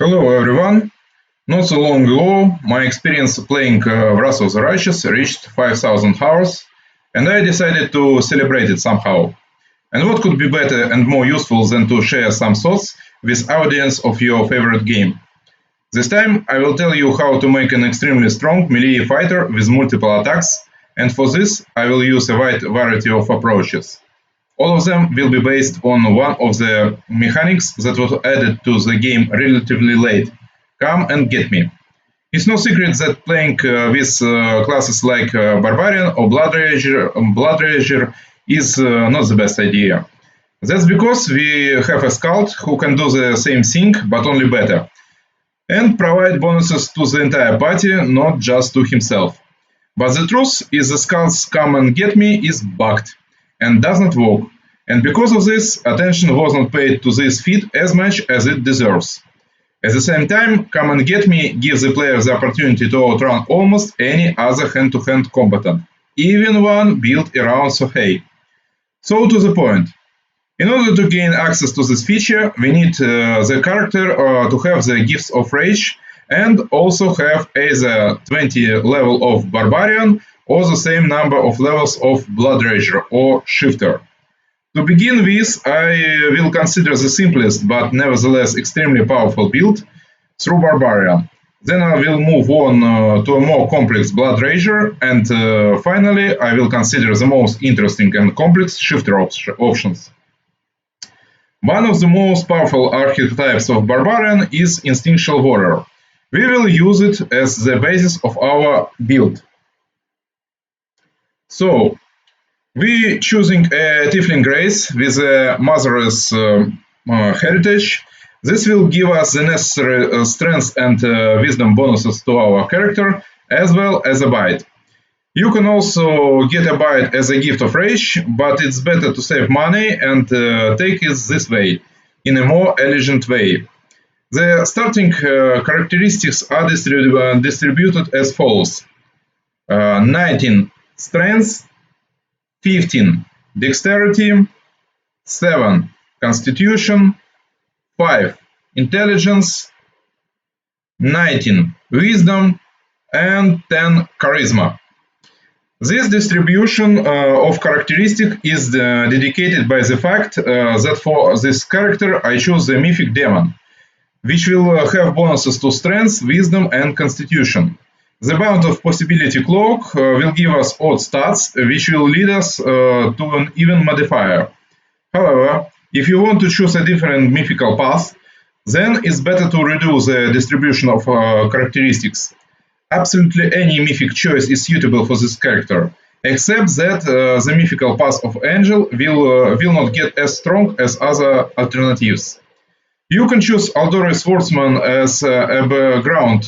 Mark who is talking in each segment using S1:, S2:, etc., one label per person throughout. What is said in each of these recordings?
S1: Hello everyone. Not so long ago, my experience playing Wrath of the Righteous reached 5000 hours, and I decided to celebrate it somehow. And what could be better and more useful than to share some thoughts with audience of your favorite game? This time I will tell you how to make an extremely strong melee fighter with multiple attacks, and for this I will use a wide variety of approaches. All of them will be based on one of the mechanics that was added to the game relatively late. Come and get me. It's no secret that playing with classes like Barbarian or Blood Rager is not the best idea. That's because we have a scout who can do the same thing but only better, and provide bonuses to the entire party, not just to himself. But the truth is the Scout's Come and Get Me is bugged and does not work, and because of this, attention was not paid to this feat as much as it deserves. At the same time, Come and Get Me gives the player the opportunity to outrun almost any other hand-to-hand combatant, even one built around Sohei. So to the point. In order to gain access to this feature, we need the character to have the gifts of rage and also have either 20 level of Barbarian or the same number of levels of Blood Rager or Shifter. To begin with, I will consider the simplest but nevertheless extremely powerful build through Barbarian. Then I will move on to a more complex Blood Rager, and finally I will consider the most interesting and complex Shifter options. One of the most powerful archetypes of Barbarian is Instinctual Warrior. We will use it as the basis of our build. So, we choosing a Tiefling race with a motherless heritage. This will give us the necessary strength and wisdom bonuses to our character, as well as a bite. You can also get a bite as a gift of rage, but it's better to save money and take it this way, in a more elegant way. The starting characteristics are distributed as follows. 19 strength, 15 dexterity, 7 constitution, 5 intelligence, 19 wisdom, and 10 charisma. This distribution of characteristics is dedicated by the fact that for this character I choose the Mythic Demon, which will have bonuses to Strength, Wisdom, and Constitution. The Bound of Possibility Cloak will give us odd stats, which will lead us to an even modifier. However, if you want to choose a different mythical path, then it's better to reduce the distribution of characteristics. Absolutely any mythic choice is suitable for this character, except that the mythical path of Angel will not get as strong as other alternatives. You can choose Aldori Swordsman as a background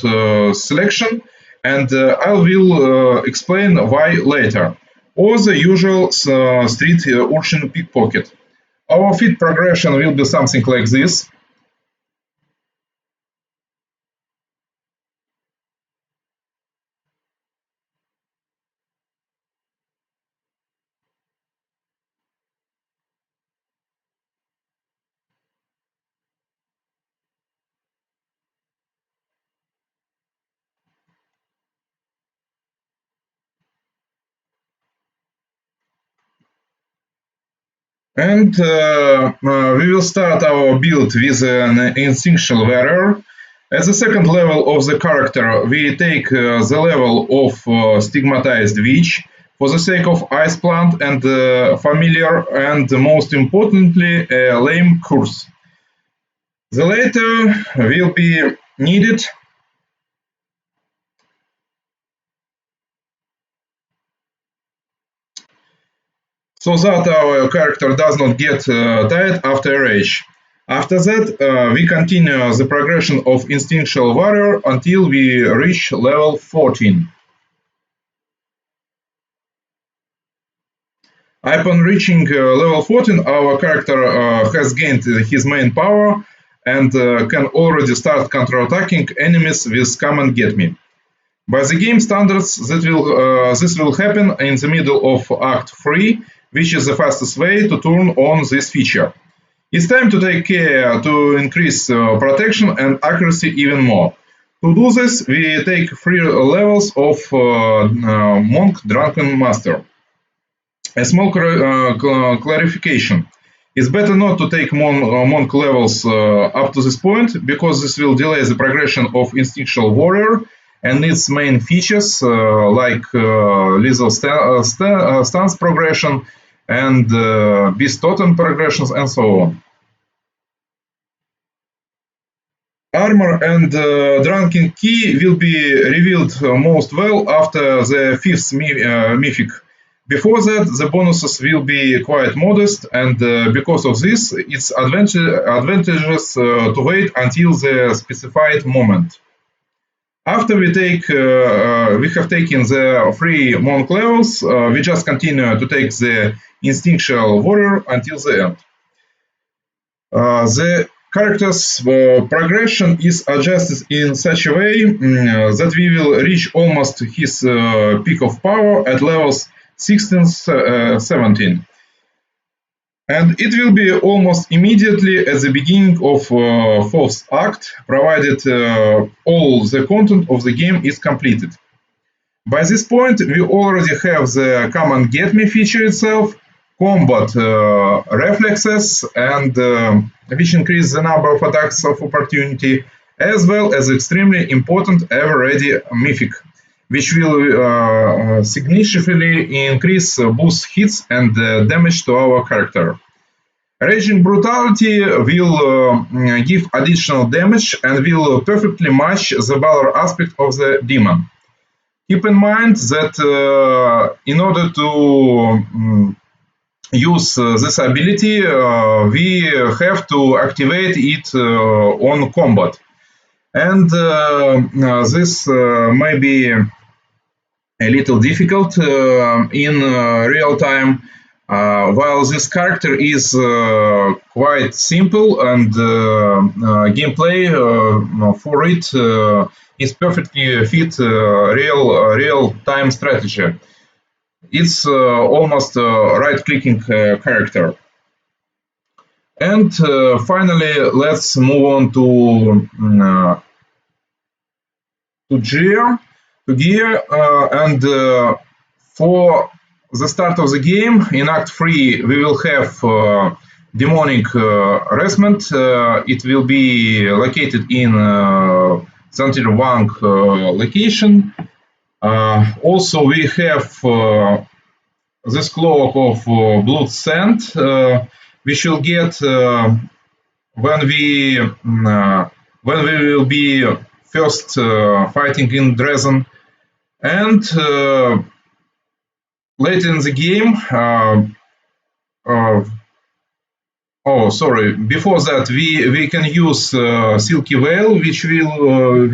S1: selection, and I will explain why later, or the usual street urchin pickpocket. Our feat progression will be something like this. And we will start our build with an Instinctual Warrior. At the second level of the character, we take the level of Stigmatized Witch for the sake of Ice Plant and Familiar, and most importantly, a Lame Curse. The latter will be needed so that our character does not get tired after a rage. After that, we continue the progression of Instinctual Warrior until we reach level 14. Upon reaching level 14, our character has gained his main power and can already start counterattacking enemies with Come and Get Me. By the game standards, this will happen in the middle of Act 3, which is the fastest way to turn on this feature. It's time to take care to increase protection and accuracy even more. To do this, we take 3 levels of Monk Drunken Master. A small clarification. It's better not to take monk levels up to this point, because this will delay the progression of Instinctual Warrior and its main features like lethal stance progression and Beast Totem progressions and so on. Armor and Drunken Key will be revealed most well after the 5th mythic. Before that, the bonuses will be quite modest, and because of this, it's advantageous to wait until the specified moment. After we have taken the 3 monk levels, we just continue to take the Instinctual Warrior until the end. The character's progression is adjusted in such a way that we will reach almost his peak of power at levels 16, 17. And it will be almost immediately at the beginning of 4th act, provided all the content of the game is completed. By this point, we already have the command get me feature itself, combat reflexes, and which increase the number of attacks of opportunity, as well as extremely important ever ready mythic, which will significantly increase boost hits and damage to our character. Raging Brutality will give additional damage and will perfectly match the Valor aspect of the demon. Keep in mind that in order to use this ability, we have to activate it on combat. And this may be a little difficult in real time, while this character is quite simple, and gameplay for it is perfectly fit real time strategy. It's almost a right-clicking character. And finally, let's move on to gear. And for the start of the game, in Act 3, we will have Demonic Harassment. It will be located in Center Wang location. Also, we have this cloak of blood scent, which we'll get when we will be first fighting in Dresden, and later in the game. Before that, we can use Silky Veil, which we will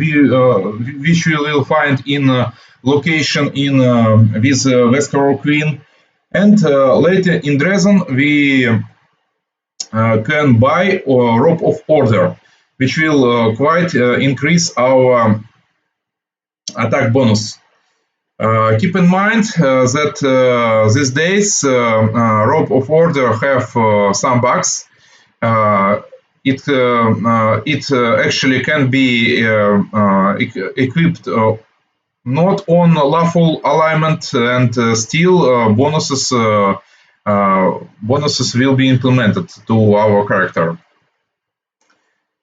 S1: find in location in with Vescar Queen. And later in Dresden, we can buy Robe of Order, which will quite increase our attack bonus. Keep in mind that these days Robe of Order have some bugs. It actually can be equipped not on lawful alignment, and still bonuses will be implemented to our character.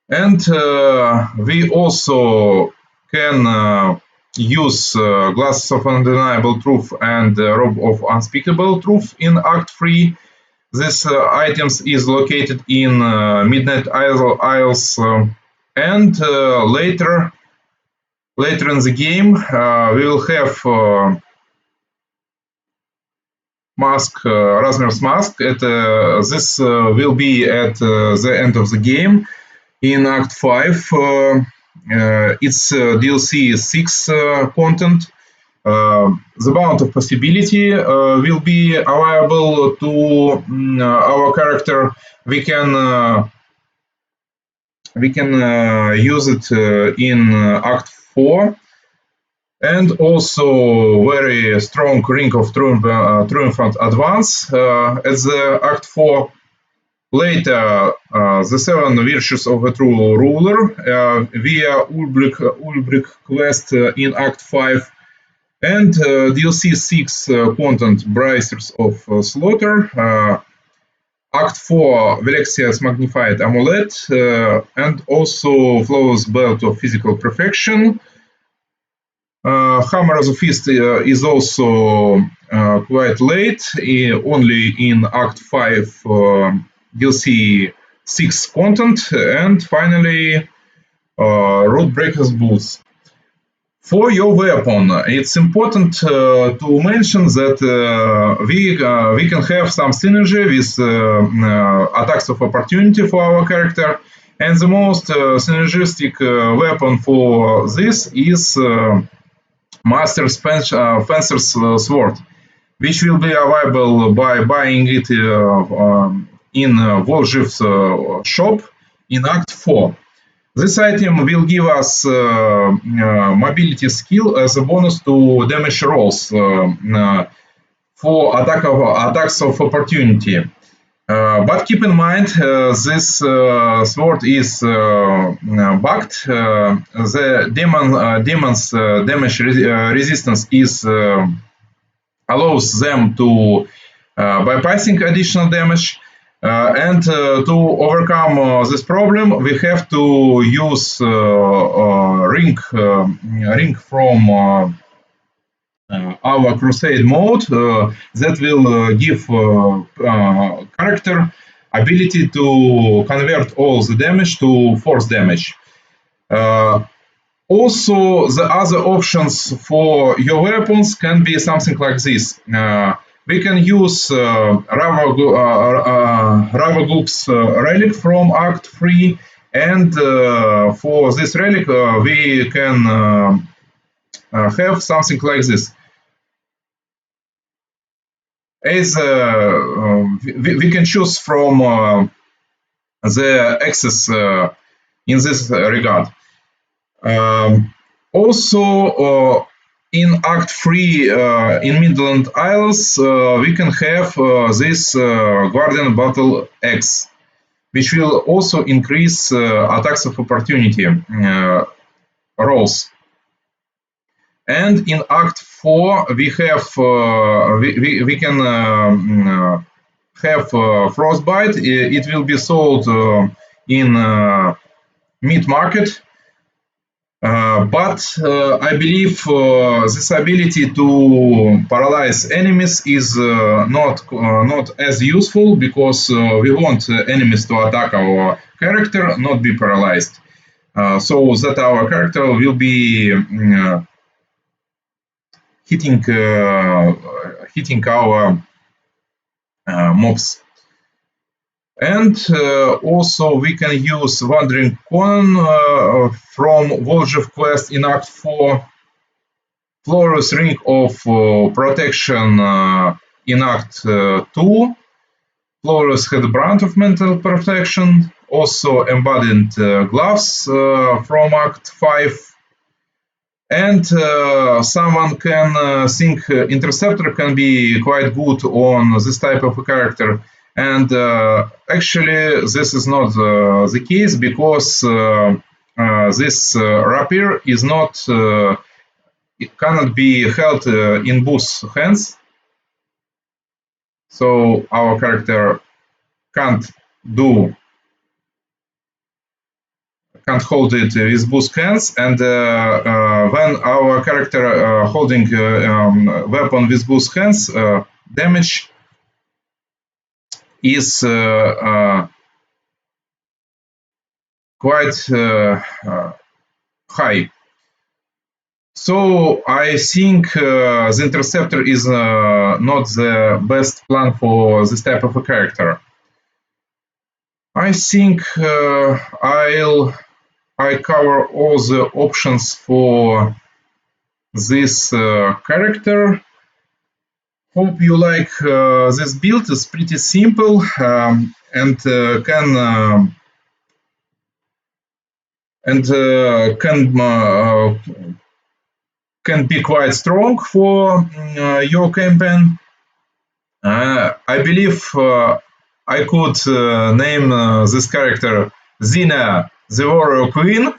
S1: And we also can use Glasses of Undeniable Truth and Robe of Unspeakable Truth in Act 3. This items is located in Midnight Isles, and later in the game we will have Mask, Rasmir's Mask. This will be at the end of the game in Act 5. Its DLC is 6 content. The Bound of Possibility will be available to our character. We can use it in Act 4. And also very strong Ring of Triumphant Advance as Act 4. Later, the 7 virtues of a true ruler via Ulbrich quest in Act 5, and DLC 6 content Bracers of Slaughter, Act 4 Velexia's Magnified Amulet, and also Flawless Belt of Physical Perfection. Hammer of the Fist is also quite late, only in Act 5 DLC 6 content, and finally Roadbreaker's Boots. For your weapon, it's important to mention that we can have some synergy with attacks of opportunity for our character, and the most synergistic weapon for this is Master Fencer's Sword, which will be available by buying it in Volzhiv's shop in Act 4. This item will give us mobility skill as a bonus to damage rolls for attacks of opportunity. But keep in mind, this sword is bugged. The demon's damage resistance allows them to bypassing additional damage. And to overcome this problem, we have to use ring from our crusade mode that will give character ability to convert all the damage to force damage. Also, the other options for your weapons can be something like this. We can use Ravaguk's relic from Act 3, and for this relic we can have something like this. As we can choose from the access in this regard. Also, in Act 3 in Midland Isles, we can have this Guardian Battle X, which will also increase attacks of opportunity rolls. And in Act 4, we have we can have Frostbite. It will be sold in meat market. But I believe this ability to paralyze enemies is not as useful, because we want enemies to attack our character, not be paralyzed, so that our character will be hitting our mobs. And also we can use Wandering Conan from Volzhiv quest in Act 4, Flawless Ring of Protection in Act 2, Flawless Headbrand of Mental Protection, also Embodied Gloves from Act 5. And someone can think Interceptor can be quite good on this type of a character. And actually, this is not the case, because this rapier is not, it cannot be held in both hands. So our character can't hold it with both hands, and when our character holding weapon with both hands, damage is quite high. So I think the Interceptor is not the best plan for this type of a character. I think I cover all the options for this character. Hope you like this build. It's pretty simple and can be quite strong for your campaign. I believe I could name this character Xena, the Warrior Queen,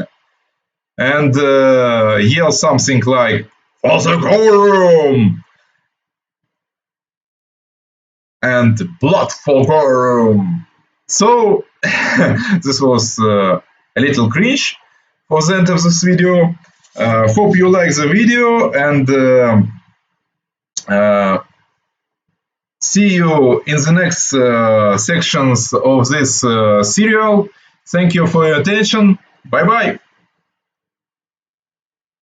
S1: and yell something like "For the Gorum!" and "Blood for Gorum!" So this was a little cringe for the end of this video. Hope you like the video, and uh, see you in the next sections of this serial. Thank you for your attention. Bye bye.